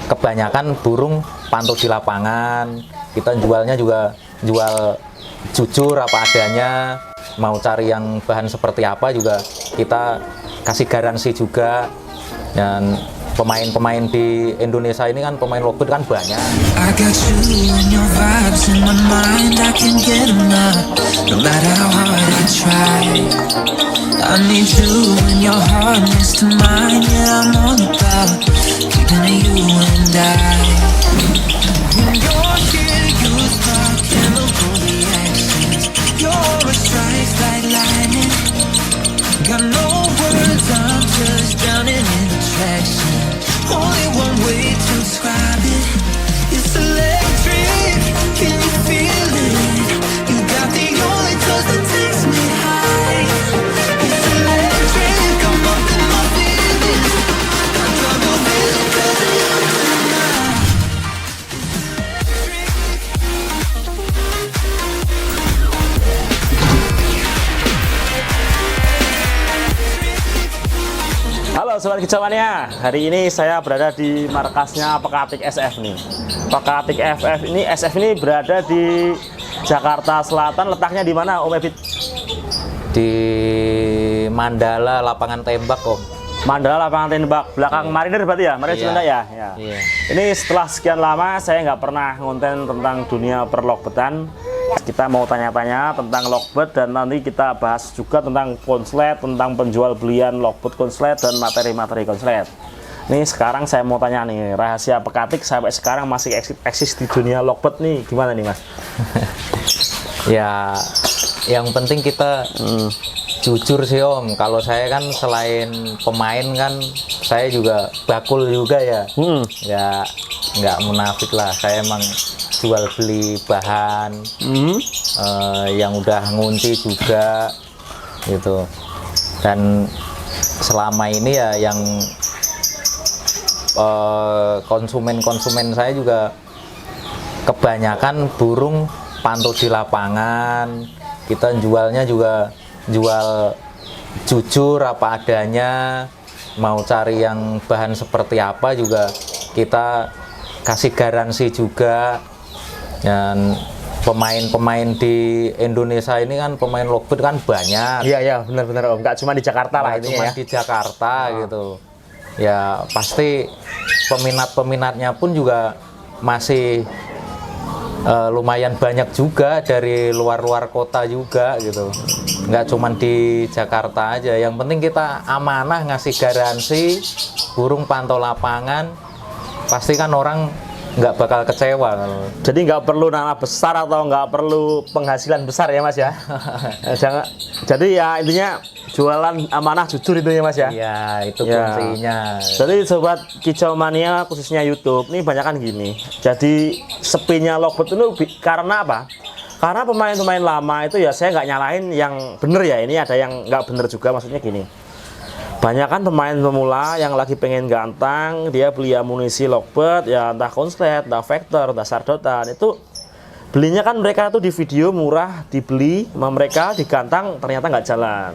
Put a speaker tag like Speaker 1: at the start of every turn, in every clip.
Speaker 1: kebanyakan burung pantau di lapangan. Kita jualnya juga jual jujur apa adanya. Mau cari yang bahan seperti apa juga kita kasih garansi juga. Dan pemain-pemain di Indonesia ini kan pemain logbird kan banyak.
Speaker 2: I got you and your vibes in my mind, I can get enough, no matter how hard I try. I need you and your hardness to mine, yeah, I'm all about keeping it you and I. When you're here, you spark chemical reactions, your aura strikes like lightning. Got no words, I'm just drowning in attraction. Only one way to describe it. It's electric. Can you feel it? You got the only touch that takes me high. It's electric. I'm up in my feelings. I drop the feeling 'cause you're tonight.
Speaker 3: Halo Sobat Kicauannya, hari ini saya berada di markasnya Pekatik SF nih. Pekatik SF ini berada di Jakarta Selatan. Letaknya di mana Om Ebit?
Speaker 1: Di Mandala lapangan tembak Om.
Speaker 3: Mandala lapangan tembak, belakang Marinir berarti ya? Marinir
Speaker 1: Iya.
Speaker 3: Sunda ya? Ya.
Speaker 1: Iya.
Speaker 3: Ini setelah sekian lama saya nggak pernah ngonten tentang dunia perlogbedan. Kita mau tanya-tanya tentang logbird dan nanti kita bahas juga tentang konslet, tentang penjual belian logbird konslet dan materi-materi konslet. Nih sekarang saya mau tanya nih, rahasia Pekatik sampai sekarang masih eksis di dunia logbird nih, gimana nih Mas?
Speaker 1: Ya, yang penting kita jujur sih Om. Kalau saya kan selain pemain kan, saya juga bakul juga ya. Ya, nggak munafik lah. Saya emang jual beli bahan yang udah ngunci juga gitu. Dan selama ini ya yang konsumen saya juga kebanyakan burung pantau di lapangan. Kita jualnya juga jual jujur apa adanya. Mau cari yang bahan seperti apa juga kita kasih garansi juga. Dan pemain-pemain di Indonesia ini kan pemain logbird kan banyak.
Speaker 3: Iya benar-benar Om, nggak cuma di Jakarta lah
Speaker 1: Nggak
Speaker 3: ini
Speaker 1: cuma
Speaker 3: ya.
Speaker 1: di Jakarta gitu. Ya pasti peminat-peminatnya pun juga masih lumayan banyak juga dari luar-luar kota juga gitu. Nggak cuma di Jakarta aja. Yang penting kita amanah ngasih garansi burung pantau lapangan, pasti kan orang nggak bakal kecewa kalau.
Speaker 3: Jadi nggak perlu nama besar atau nggak perlu penghasilan besar ya Mas ya. Jangan. Jadi ya intinya jualan amanah jujur itu ya Mas ya.
Speaker 1: Iya, itu
Speaker 3: Ya.
Speaker 1: kuncinya.
Speaker 3: Jadi Sobat Kicau Mania khususnya YouTube ini banyak kan gini. Jadi sepinya logbird itu karena apa? Karena pemain-pemain lama itu ya saya nggak nyalain yang bener ya. Ini ada yang nggak bener juga, maksudnya gini. Banyak kan pemain pemula yang lagi pengen gantang, dia beli amunisi logbird ya, entah konslet, entah vector, entah sardotan, itu belinya kan mereka tuh di video murah, dibeli sama mereka, digantang ternyata nggak jalan.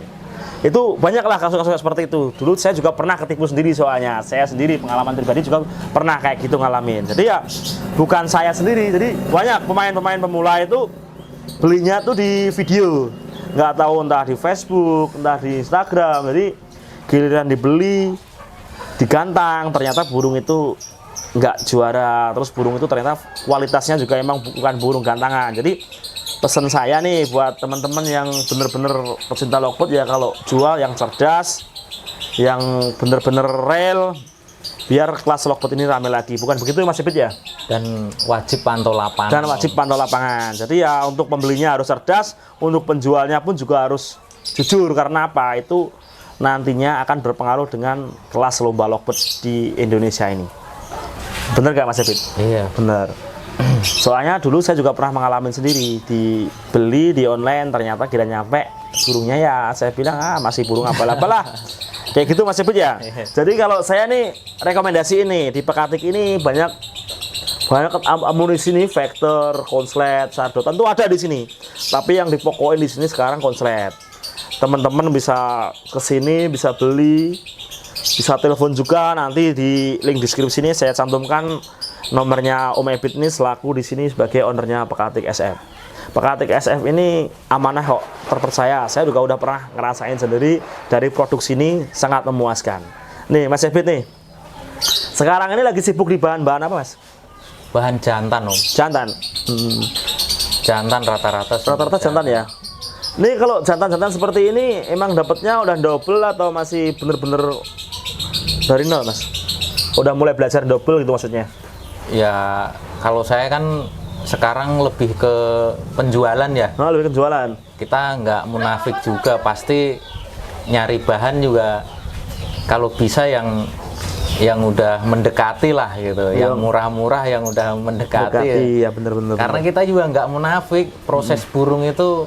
Speaker 3: Itu banyaklah kasus-kasus seperti itu. Dulu saya juga pernah ketipu sendiri, soalnya saya sendiri pengalaman pribadi juga pernah kayak gitu ngalamin. Jadi ya bukan saya sendiri, jadi banyak pemain-pemain pemula itu belinya tuh di video, nggak tahu entah di Facebook, entah di Instagram. Jadi giliran dibeli, digantang, ternyata burung itu nggak juara. Terus burung itu ternyata kualitasnya juga emang bukan burung gantangan. Jadi pesan saya nih buat teman-teman yang bener-bener pecinta logbird ya, kalau jual yang cerdas, yang bener-bener real, biar kelas logbird ini rame lagi. Bukan begitu Mas Ibit ya?
Speaker 1: Dan wajib pantau lapangan.
Speaker 3: Dan wajib pantau lapangan. Jadi ya untuk pembelinya harus cerdas, untuk penjualnya pun juga harus jujur. Karena apa? Itu nantinya akan berpengaruh dengan kelas lomba logbird di Indonesia ini. Bener gak Mas Ebit?
Speaker 1: Iya.
Speaker 3: Bener. Soalnya dulu saya juga pernah mengalami sendiri, dibeli di online, ternyata kira nyampe burungnya ya saya bilang masih burung abal-abal lah. Kayak gitu Mas Ebit ya. Jadi kalau saya nih rekomendasi ini di Pekatik ini banyak amunisi nih, vector, konslet, sardotan tuh ada di sini. Tapi yang dipokokin di sini sekarang konslet. Teman-teman bisa kesini, bisa beli bisa telepon juga, nanti di link deskripsi ini saya cantumkan nomornya Om Ebit ini selaku di sini sebagai ownernya Pekatik SF. Pekatik SF ini amanah kok, terpercaya. Saya juga udah pernah ngerasain sendiri dari produksi ini sangat memuaskan. Nih Mas Ebit nih, sekarang ini lagi sibuk di bahan-bahan apa Mas?
Speaker 1: Bahan jantan Om.
Speaker 3: Jantan.
Speaker 1: Jantan rata-rata.
Speaker 3: Rata-rata jantan ya. Nih kalau jantan-jantan seperti ini emang dapatnya udah double atau masih bener-bener dari nol Mas? Udah mulai belajar double gitu maksudnya?
Speaker 1: Ya kalau saya kan sekarang lebih ke penjualan ya.
Speaker 3: Oh, lebih ke jualan.
Speaker 1: Kita nggak munafik juga, pasti nyari bahan juga kalau bisa yang udah mendekati lah gitu, yang murah-murah yang udah mendekati.
Speaker 3: Ya bener-bener.
Speaker 1: Karena kita juga nggak munafik, proses burung itu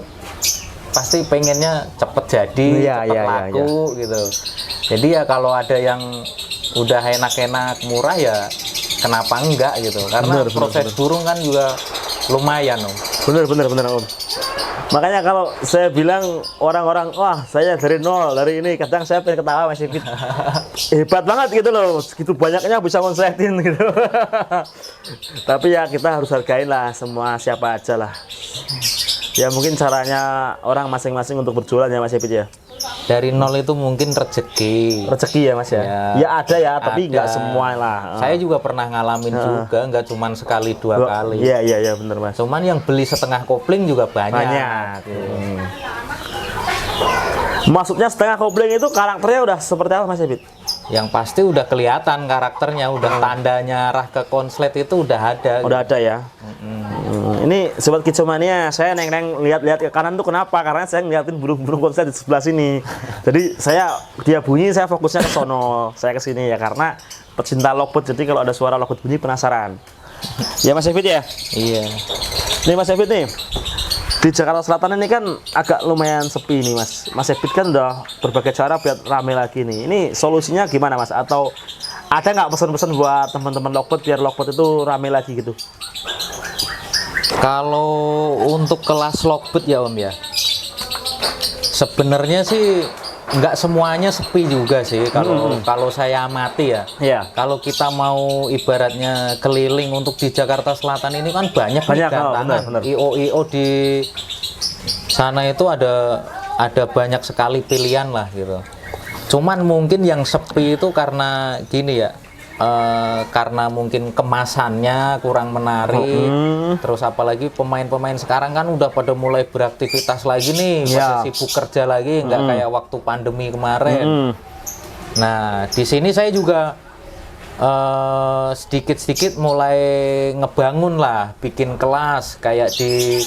Speaker 1: pasti pengennya cepet jadi, cepet laku gitu. Jadi ya kalau ada yang udah enak-enak murah ya kenapa enggak gitu, karena proses burung kan juga lumayan Om.
Speaker 3: Bener Om. Makanya kalau saya bilang orang-orang, wah saya dari nol, dari ini, kadang saya pengen ketawa Mas Ebit. Hebat banget gitu loh, segitu banyaknya bisa konsletin gitu. Tapi ya kita harus hargain lah semua siapa aja lah. Ya mungkin caranya orang masing-masing untuk berjualan ya Mas Ebit ya.
Speaker 1: Dari nol itu mungkin rezeki
Speaker 3: ya Mas ya. Ya ada ya, tapi nggak semua lah.
Speaker 1: Saya juga pernah ngalamin juga, nggak cuman sekali dua kali.
Speaker 3: Iya bener Mas.
Speaker 1: Cuman yang beli setengah kopling juga banyak.
Speaker 3: Maksudnya setengah kopling itu karakternya udah seperti apa Mas Ebit?
Speaker 1: Yang pasti udah kelihatan karakternya, udah tandanya arah ke konslet itu udah ada.
Speaker 3: Udah ada ya. Ini sobat Kicomania, saya neng lihat-lihat ke kanan tuh kenapa? Karena saya ngeliatin burung-burung konslet di sebelah sini. Jadi dia bunyi, saya fokusnya ke sono, saya ke sini ya karena pecinta logbird. Jadi kalau ada suara logbird bunyi penasaran. Ya Mas Ebit ya?
Speaker 1: Iya.
Speaker 3: Nih Mas Ebit nih. Di Jakarta Selatan ini kan agak lumayan sepi nih Mas. Mas Ebit kan udah berbagai cara biar rame lagi nih. Ini solusinya gimana Mas? Atau ada nggak pesan-pesan buat teman-teman logbird biar logbird itu rame lagi gitu?
Speaker 1: Kalau untuk kelas logbird ya Om ya, sebenarnya sih nggak semuanya sepi juga sih. Kalau saya amati ya. Kalau kita mau ibaratnya keliling untuk di Jakarta Selatan ini kan banyak datangan. IO di sana itu ada banyak sekali pilihan lah gitu. Cuman mungkin yang sepi itu karena gini ya. Karena mungkin kemasannya kurang menarik, terus apalagi pemain-pemain sekarang kan udah pada mulai beraktivitas lagi nih, pada sibuk kerja lagi, nggak kayak waktu pandemi kemarin. Nah di sini saya juga sedikit-sedikit mulai ngebangun lah, bikin kelas kayak di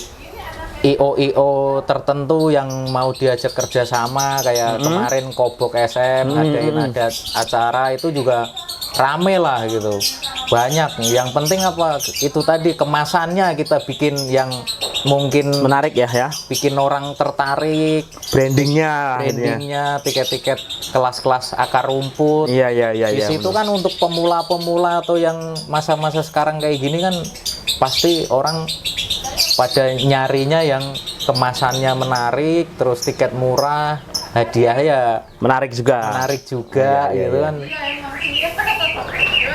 Speaker 1: IO tertentu yang mau diajak kerjasama kayak kemarin Kobok SM ada acara itu juga rame lah gitu, banyak. Yang penting apa itu tadi kemasannya kita bikin yang mungkin
Speaker 3: menarik ya,
Speaker 1: bikin orang tertarik, brandingnya, tiket-tiket kelas-kelas akar rumput. Di situ kan untuk pemula-pemula atau yang masa-masa sekarang kayak gini kan pasti orang pada nyarinya yang kemasannya menarik, terus tiket murah, hadiah ya menarik juga gitu kan.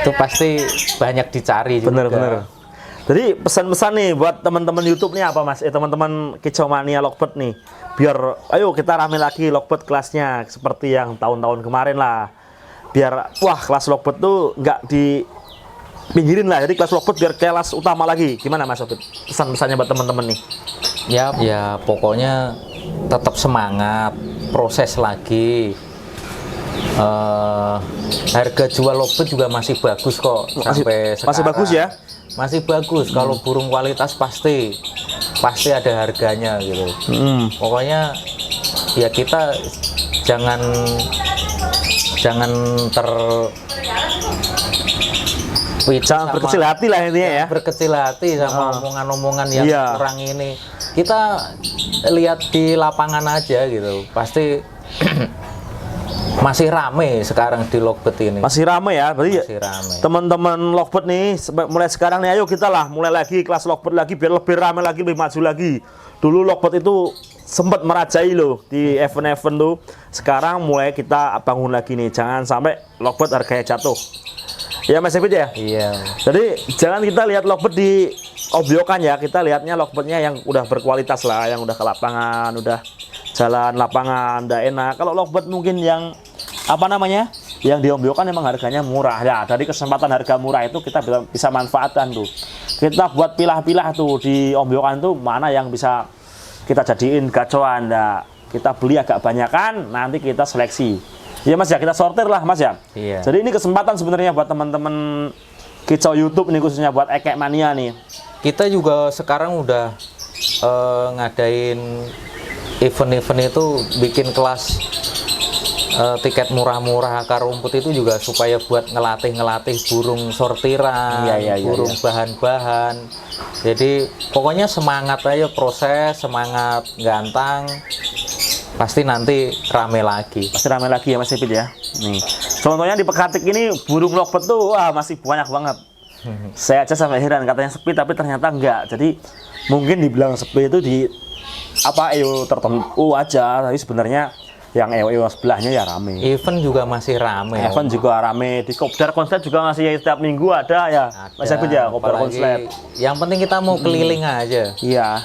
Speaker 1: Itu pasti banyak dicari juga.
Speaker 3: Bener. Jadi pesan-pesan nih buat teman-teman YouTube nih apa Mas? Teman-teman Kicomania Logbird nih, biar ayo kita rame lagi Logbird kelasnya seperti yang tahun-tahun kemarin lah. Biar kelas Logbird tuh nggak di pinggirin lah, jadi kelas Logbird biar kelas utama lagi. Gimana Mas Obit? Pesan-pesannya buat teman-teman nih.
Speaker 1: Ya pokoknya tetap semangat, proses lagi. Harga jual logbird juga masih bagus kok sampai sekarang.
Speaker 3: Masih bagus ya?
Speaker 1: Masih bagus. Kalau burung kualitas pasti ada harganya gitu. Pokoknya ya kita jangan
Speaker 3: berkecil hati lah intinya ya.
Speaker 1: Berkecil hati sama omongan-omongan yang kurang ini. Kita lihat di lapangan aja gitu. Pasti masih rame sekarang di logbird ini.
Speaker 3: Masih rame ya, berarti
Speaker 1: masih rame.
Speaker 3: Teman-teman logbird nih mulai sekarang nih ayo kita lah mulai lagi kelas logbird lagi biar lebih rame lagi, lebih maju lagi. Dulu Lockbird itu sempat merajai loh di event-event tuh. Sekarang mulai kita bangun lagi nih, jangan sampai Lockbird harganya jatuh. Ya Mas David ya?
Speaker 1: Iya.
Speaker 3: Jadi jangan kita lihat Lockbird di obyokan ya, kita lihatnya Lockbirdnya yang udah berkualitas lah, yang udah ke lapangan, udah jalan lapangan, udah enak. Kalau Lockbird mungkin yang apa namanya, yang di obyokan memang harganya murah ya. Dari kesempatan harga murah itu kita bisa manfaatkan tuh. Kita buat pilah-pilah tuh di obyokan tuh mana yang bisa kita jadiin gacoan. Nah, kita beli agak banyakan, nanti kita seleksi. Ya Mas ya, kita sortir lah Mas ya.
Speaker 1: Iya.
Speaker 3: Jadi ini kesempatan sebenarnya buat teman-teman kicau YouTube nih, khususnya buat Ekek Mania nih.
Speaker 1: Kita juga sekarang udah ngadain event-event itu, bikin kelas tiket murah-murah akar rumput itu juga supaya buat ngelatih burung sortiran,
Speaker 3: Iya,
Speaker 1: burung bahan-bahan. Jadi pokoknya semangat aja proses, semangat gantang, pasti nanti rame lagi.
Speaker 3: Pasti ramai lagi ya Mas Ipit ya. Nih, contohnya di Pekatik ini burung Lockbird tuh wah masih banyak banget. Saya aja sampai heran, katanya sepi tapi ternyata enggak. Jadi mungkin dibilang sepi itu di apa EO tertentu aja, tapi sebenarnya yang EO sebelahnya ya rame.
Speaker 1: Event juga masih rame.
Speaker 3: Event juga rame, di Kopdar Konslet juga masih setiap minggu ada ya. Mas Ipit ya, Kopdar
Speaker 1: Apalagi
Speaker 3: Konslet.
Speaker 1: yang penting kita mau keliling aja.
Speaker 3: Iya.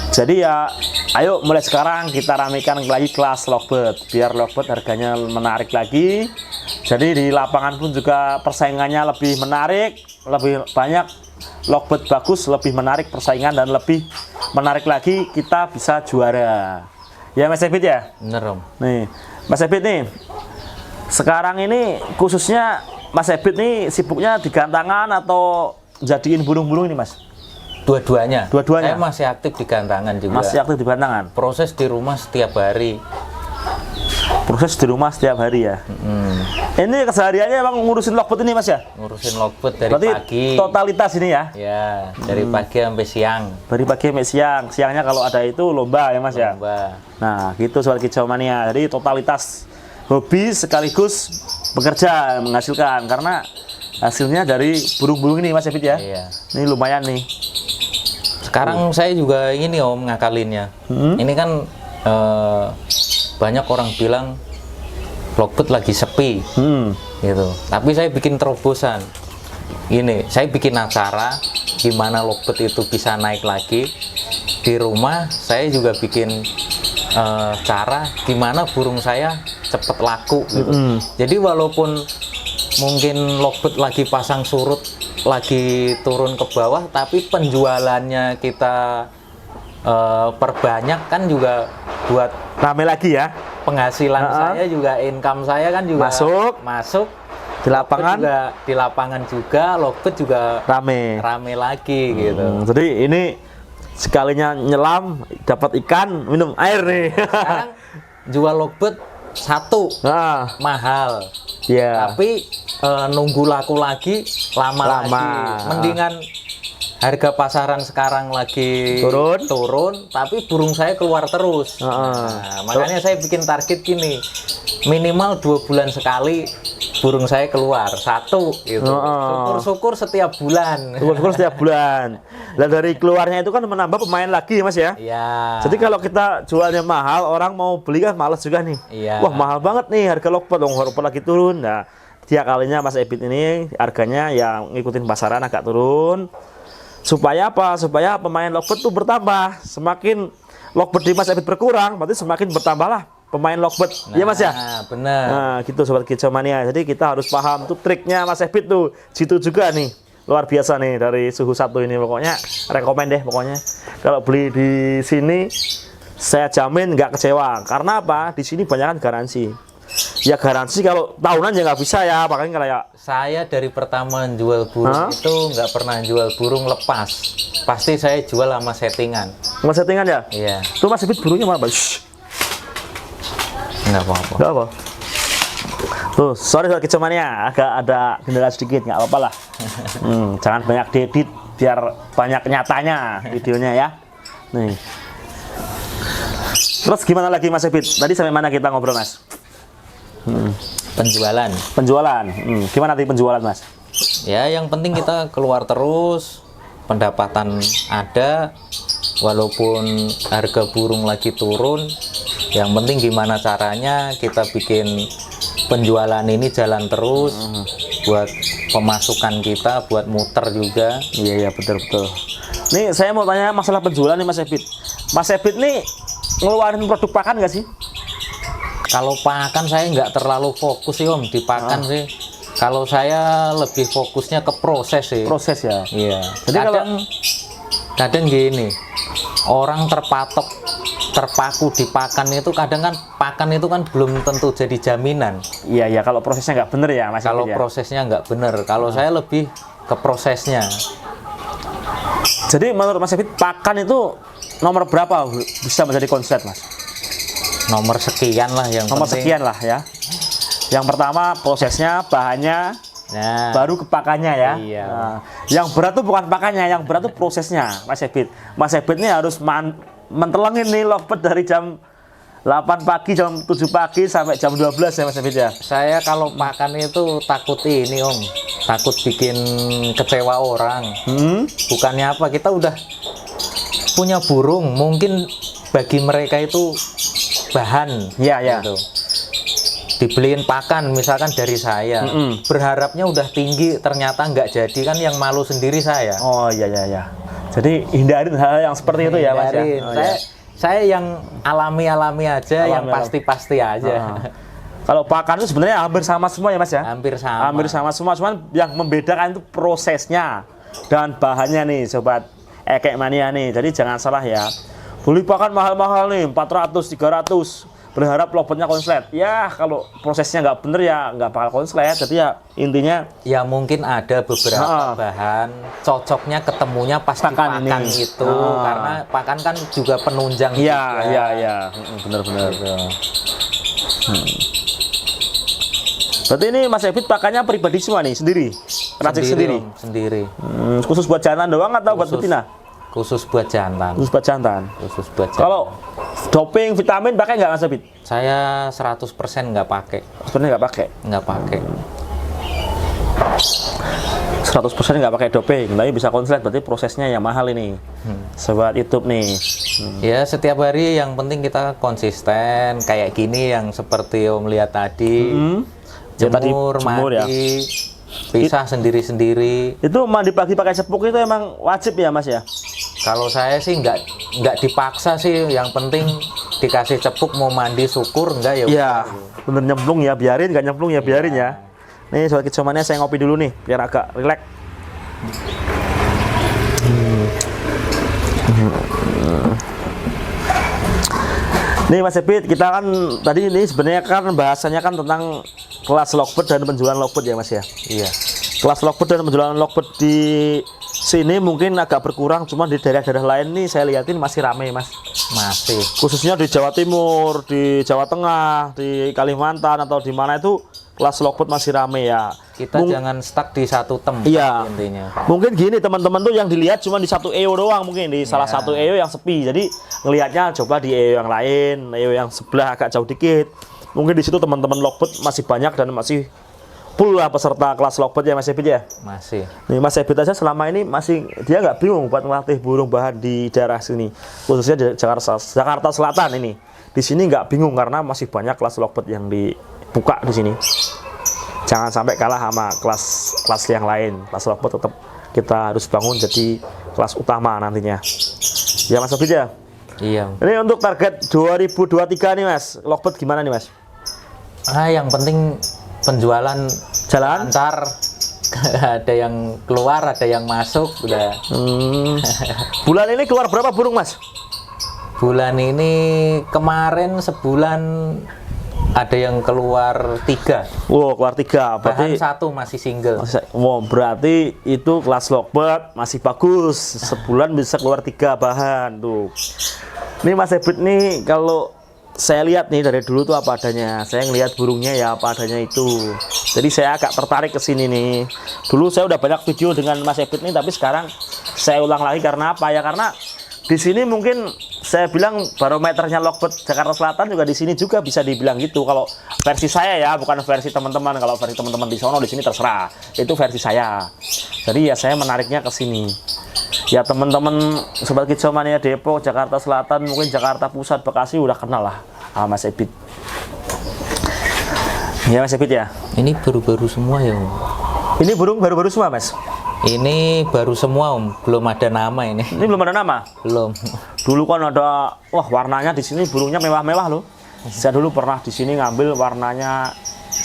Speaker 3: Jadi ya, ayo mulai sekarang kita ramekan lagi kelas Lockbird, biar Lockbird harganya menarik lagi. Jadi di lapangan pun juga persaingannya lebih menarik, lebih banyak Lockbird bagus, lebih menarik persaingan dan lebih menarik lagi kita bisa juara. Ya Mas David ya?
Speaker 1: Bener Om.
Speaker 3: Nih, Mas David nih, sekarang ini khususnya Mas David nih sibuknya di gantangan atau jadiin burung-burung ini Mas?
Speaker 1: Dua-duanya.
Speaker 3: Dua-duanya?
Speaker 1: Saya masih aktif di gantangan juga.
Speaker 3: Masih aktif di gantangan?
Speaker 1: Proses di rumah setiap hari.
Speaker 3: Proses di rumah setiap hari ya. Ini kesehariannya emang ngurusin Lockbird ini Mas ya?
Speaker 1: Ngurusin Lockbird dari
Speaker 3: Berarti
Speaker 1: pagi.
Speaker 3: totalitas ini ya?
Speaker 1: Ya, dari pagi sampai siang.
Speaker 3: Dari pagi sampai siang. Siangnya kalau ada itu lomba ya Mas ya?
Speaker 1: Lomba.
Speaker 3: Nah gitu Sobat Kicau Mania. Jadi totalitas hobi sekaligus bekerja menghasilkan. Karena hasilnya dari burung-burung ini Mas David ya?
Speaker 1: Iya.
Speaker 3: Ini lumayan nih.
Speaker 1: Sekarang saya juga ini Om ngakalinnya. Ini kan banyak orang bilang Lockbird lagi sepi, gitu. Tapi saya bikin terobosan. Ini, saya bikin acara gimana Lockbird itu bisa naik lagi. Di rumah saya juga bikin cara gimana burung saya cepet laku, gitu. Jadi walaupun mungkin Lockbird lagi pasang surut, lagi turun ke bawah, tapi penjualannya kita perbanyak kan juga buat
Speaker 3: Rame lagi ya?
Speaker 1: penghasilan saya juga, income saya kan juga masuk
Speaker 3: Di lapangan
Speaker 1: juga, di lapangan juga Lockbird juga rame lagi gitu.
Speaker 3: Jadi ini sekalinya nyelam dapat ikan, minum air nih.
Speaker 1: Sekarang jual Lockbird satu mahal, tapi nunggu laku lagi lama lagi. Mendingan harga pasaran sekarang lagi turun, tapi burung saya keluar terus. Nah, makanya saya bikin target gini, minimal 2 bulan sekali burung saya keluar satu gitu. Syukur-syukur setiap bulan.
Speaker 3: Syukur-syukur setiap bulan. Dan dari keluarnya itu kan menambah pemain lagi Mas ya.
Speaker 1: Iya.
Speaker 3: Jadi kalau kita jualnya mahal, orang mau beli kan males juga nih.
Speaker 1: Iya.
Speaker 3: Wah mahal banget nih harga Lockbird, Lockbird lagi turun. Nah tiap kalinya Mas Ebit ini harganya yang ngikutin pasaran agak turun. Supaya apa? Supaya pemain Lockbird tuh bertambah. Semakin Lockbird di Mas Ebit berkurang, berarti semakin bertambahlah pemain Lockbird. Iya Mas ya?
Speaker 1: Benar.
Speaker 3: Nah gitu Sobat Kicau Mania. Jadi kita harus paham tuh triknya Mas Ebit tuh. Situ juga nih. Luar biasa nih dari suhu satu ini, pokoknya rekomen deh pokoknya. Kalau beli di sini saya jamin nggak kecewa. Karena apa? Di sini banyak kan garansi. Ya garansi kalau tahunan ya nggak bisa ya, makanya kayak
Speaker 1: saya dari pertama jual burung itu nggak pernah jual burung lepas. Pasti saya jual sama settingan.
Speaker 3: Sama settingan ya?
Speaker 1: Iya.
Speaker 3: Tuh Mas Ebit burungnya mana?
Speaker 1: Nggak apa-apa.
Speaker 3: Nggak apa. Tuh, sorry Sobat Kicau Mania, agak ada kendala sedikit, nggak apa-apa lah. Jangan banyak diedit, biar banyak nyatanya videonya ya. Nih. Terus gimana lagi Mas Ebit? Tadi sampai mana kita ngobrol Mas?
Speaker 1: Penjualan.
Speaker 3: Gimana tadi penjualan Mas?
Speaker 1: Ya yang penting kita keluar terus, pendapatan ada, walaupun harga burung lagi turun. Yang penting gimana caranya kita bikin penjualan ini jalan terus, buat pemasukan kita, buat muter juga.
Speaker 3: Iya betul. Nih saya mau tanya masalah penjualan nih Mas Ebit. Mas Ebit nih ngeluarin produk pakan nggak sih?
Speaker 1: Kalau pakan saya nggak terlalu fokus sih Om di pakan sih. Kalau saya lebih fokusnya ke proses sih.
Speaker 3: Proses ya.
Speaker 1: Iya.
Speaker 3: Jadi
Speaker 1: kadang gini, orang terpaku di pakan itu kadang kan pakan itu kan belum tentu jadi jaminan.
Speaker 3: Iya kalau prosesnya nggak bener ya Mas.
Speaker 1: Kalau
Speaker 3: ya?
Speaker 1: prosesnya nggak bener, kalau saya lebih ke prosesnya.
Speaker 3: Jadi menurut Mas Ebit pakan itu nomor berapa bisa menjadi konslet Mas?
Speaker 1: Nomor sekian lah yang
Speaker 3: Nomor
Speaker 1: penting.
Speaker 3: sekian lah ya. Yang pertama prosesnya, bahannya,
Speaker 1: Nah,
Speaker 3: baru ke pakannya ya.
Speaker 1: Iya.
Speaker 3: Nah, yang berat tuh bukan pakannya, yang berat tuh prosesnya Mas Ebit. Mas Ebit ini harus mentelengin nih lovebird dari jam 8 pagi, jam 7 pagi sampai jam 12 ya Mas Ebit ya.
Speaker 1: saya kalau pakan itu takut ini Om, takut bikin kecewa orang. Bukannya apa, kita udah punya burung, mungkin bagi mereka itu bahan.
Speaker 3: Iya.
Speaker 1: Gitu. Dibeliin pakan misalkan dari saya, berharapnya udah tinggi, ternyata nggak jadi, kan yang malu sendiri saya.
Speaker 3: Oh iya. Jadi hindarin hal yang seperti itu ya Mas ya.
Speaker 1: Hindarin.
Speaker 3: Oh,
Speaker 1: Saya yang alami aja, yang pasti aja.
Speaker 3: Kalau pakan itu sebenarnya hampir sama semua ya Mas ya.
Speaker 1: Hampir sama.
Speaker 3: Hampir sama semua, cuman yang membedakan itu prosesnya dan bahannya nih sobat Ekek Mania nih. Jadi jangan salah ya. Beli pakan mahal-mahal nih 400, 300. Berharap lovebird-nya konslet. Ya kalau prosesnya nggak bener ya nggak bakal konslet. Jadi ya intinya
Speaker 1: Ya mungkin ada beberapa bahan cocoknya ketemunya pas di
Speaker 3: Pakan
Speaker 1: pakan
Speaker 3: ini.
Speaker 1: itu, karena pakan kan juga penunjang juga.
Speaker 3: Iya. Bener-bener. Berarti ini Mas Ebit pakannya pribadi semua nih, sendiri? Racik sendiri?
Speaker 1: Om, sendiri.
Speaker 3: Khusus buat jantan doang atau buat betina?
Speaker 1: Khusus buat jantan.
Speaker 3: Khusus buat jantan.
Speaker 1: Khusus buat jantan.
Speaker 3: Kalau doping, vitamin pakai nggak Mas Ebit?
Speaker 1: Saya 100% nggak pakai.
Speaker 3: Sebenarnya nggak pakai.
Speaker 1: Nggak pakai.
Speaker 3: 100% nggak pakai doping, tapi bisa konslet, berarti prosesnya yang mahal ini. Sobat YouTube nih.
Speaker 1: Ya setiap hari yang penting kita konsisten kayak gini yang seperti Om lihat tadi.
Speaker 3: Ya, tadi
Speaker 1: Jemur,
Speaker 3: jemur ya.
Speaker 1: mandi, pisah sendiri-sendiri.
Speaker 3: Itu mandi pagi pakai cepuk itu emang wajib ya Mas ya?
Speaker 1: Kalau saya sih nggak dipaksa sih, yang penting dikasih cepuk mau mandi syukur, enggak ya.
Speaker 3: Iya,
Speaker 1: udah.
Speaker 3: bener nyemplung ya biarin, nggak nyemplung ya biarin ya. Nih sobat kecomannya saya ngopi dulu nih biar agak rileks. Nih Mas Ebit, kita kan tadi ini sebenarnya kan bahasanya kan tentang kelas lovebird dan penjualan lovebird ya Mas ya.
Speaker 1: Iya.
Speaker 3: Kelas lovebird dan penjualan lovebird di sini mungkin agak berkurang, cuma di daerah-daerah lain nih saya liatin masih ramai Mas.
Speaker 1: Masih.
Speaker 3: Khususnya di Jawa Timur, di Jawa Tengah, di Kalimantan atau di mana itu kelas lovebird masih ramai ya.
Speaker 1: Kita jangan stuck di satu tempat
Speaker 3: Iya.
Speaker 1: intinya.
Speaker 3: Mungkin gini teman-teman tuh yang dilihat cuma di satu EO doang, mungkin di salah satu EO yang sepi. Jadi ngelihatnya coba di EO yang lain, EO yang sebelah agak jauh dikit. Mungkin di situ teman-teman lovebird masih banyak dan masih full lah peserta kelas lovebird ya Mas Ebit ya.
Speaker 1: Masih.
Speaker 3: Nih Mas Ebit aja selama ini masih dia nggak bingung buat melatih burung bahan di daerah sini, khususnya di Jakarta Selatan ini. Di sini nggak bingung karena masih banyak kelas lovebird yang dibuka di sini. Jangan sampai kalah sama kelas yang lain. Kelas lovebird tetap kita harus bangun jadi kelas utama nantinya. Ya Mas Ebit ya.
Speaker 1: Iya.
Speaker 3: Ini untuk target 2023 nih Mas, lovebird gimana nih Mas?
Speaker 1: Yang penting penjualan
Speaker 3: Jalan?
Speaker 1: lancar. Ada yang keluar, ada yang masuk, udah.
Speaker 3: Bulan ini keluar berapa burung Mas?
Speaker 1: Bulan ini kemarin sebulan ada yang keluar 3.
Speaker 3: Wow, keluar 3.
Speaker 1: Bahan
Speaker 3: Berarti
Speaker 1: 1 masih single.
Speaker 3: wow, berarti itu kelas lovebird masih bagus. Sebulan bisa keluar 3 bahan tuh. Ini Mas Ebit nih kalau saya lihat nih dari dulu tuh apa adanya. Saya ngelihat burungnya ya apa adanya itu. Jadi saya agak tertarik ke sini nih. Dulu saya udah banyak video dengan Mas Ebit nih, tapi sekarang saya ulang lagi karena apa ya? Karena di sini mungkin saya bilang barometernya Lockbird Jakarta Selatan juga di sini juga bisa dibilang gitu. Kalau versi saya ya, bukan versi teman-teman. Kalau versi teman-teman di sono di sini terserah. Itu versi saya. Jadi ya saya menariknya ke sini. Ya teman-teman sobat Kicau Mania Depok, Jakarta Selatan, mungkin Jakarta Pusat, Bekasi udah kenal lah sama Mas Ebit. Ya Mas Ebit ya.
Speaker 1: Ini baru-baru semua ya Om.
Speaker 3: Ini burung baru-baru semua Mas.
Speaker 1: Ini baru semua Om, belum ada nama ini.
Speaker 3: Ini belum ada nama.
Speaker 1: Belum.
Speaker 3: Dulu kan ada, wah warnanya di sini burungnya mewah-mewah loh. Saya dulu pernah di sini ngambil warnanya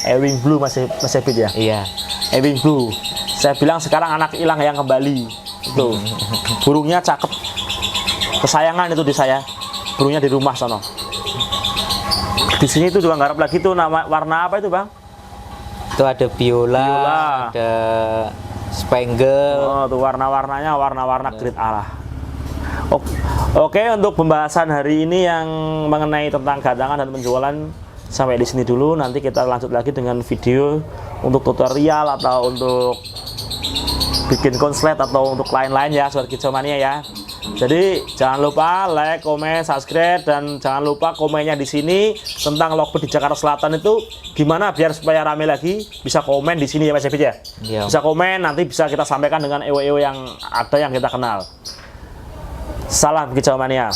Speaker 3: Ewing Blue Mas Ebit ya.
Speaker 1: Iya.
Speaker 3: Ewing Blue. Saya bilang sekarang anak hilang yang kembali. Itu burungnya cakep. Kesayangan itu di saya. Burungnya di rumah sono. Di sini itu juga garap lagi tuh nama warna apa itu Bang?
Speaker 1: Itu ada viola, ada spangle.
Speaker 3: Oh, tuh warna-warnanya warna-warna grade A lah. Oke, untuk pembahasan hari ini yang mengenai tentang gadangan dan penjualan sampai di sini dulu. Nanti kita lanjut lagi dengan video untuk tutorial atau untuk bikin konslet atau untuk lain-lain ya sobat Kicau Mania ya. Jadi jangan lupa like, komen, subscribe, dan jangan lupa komennya di sini tentang Lockbird di Jakarta Selatan itu gimana biar supaya rame lagi. Bisa komen di sini ya Mas Ebit ya.
Speaker 1: Iya.
Speaker 3: Bisa komen, nanti bisa kita sampaikan dengan EW yang ada yang kita kenal. Salam Kicau Mania.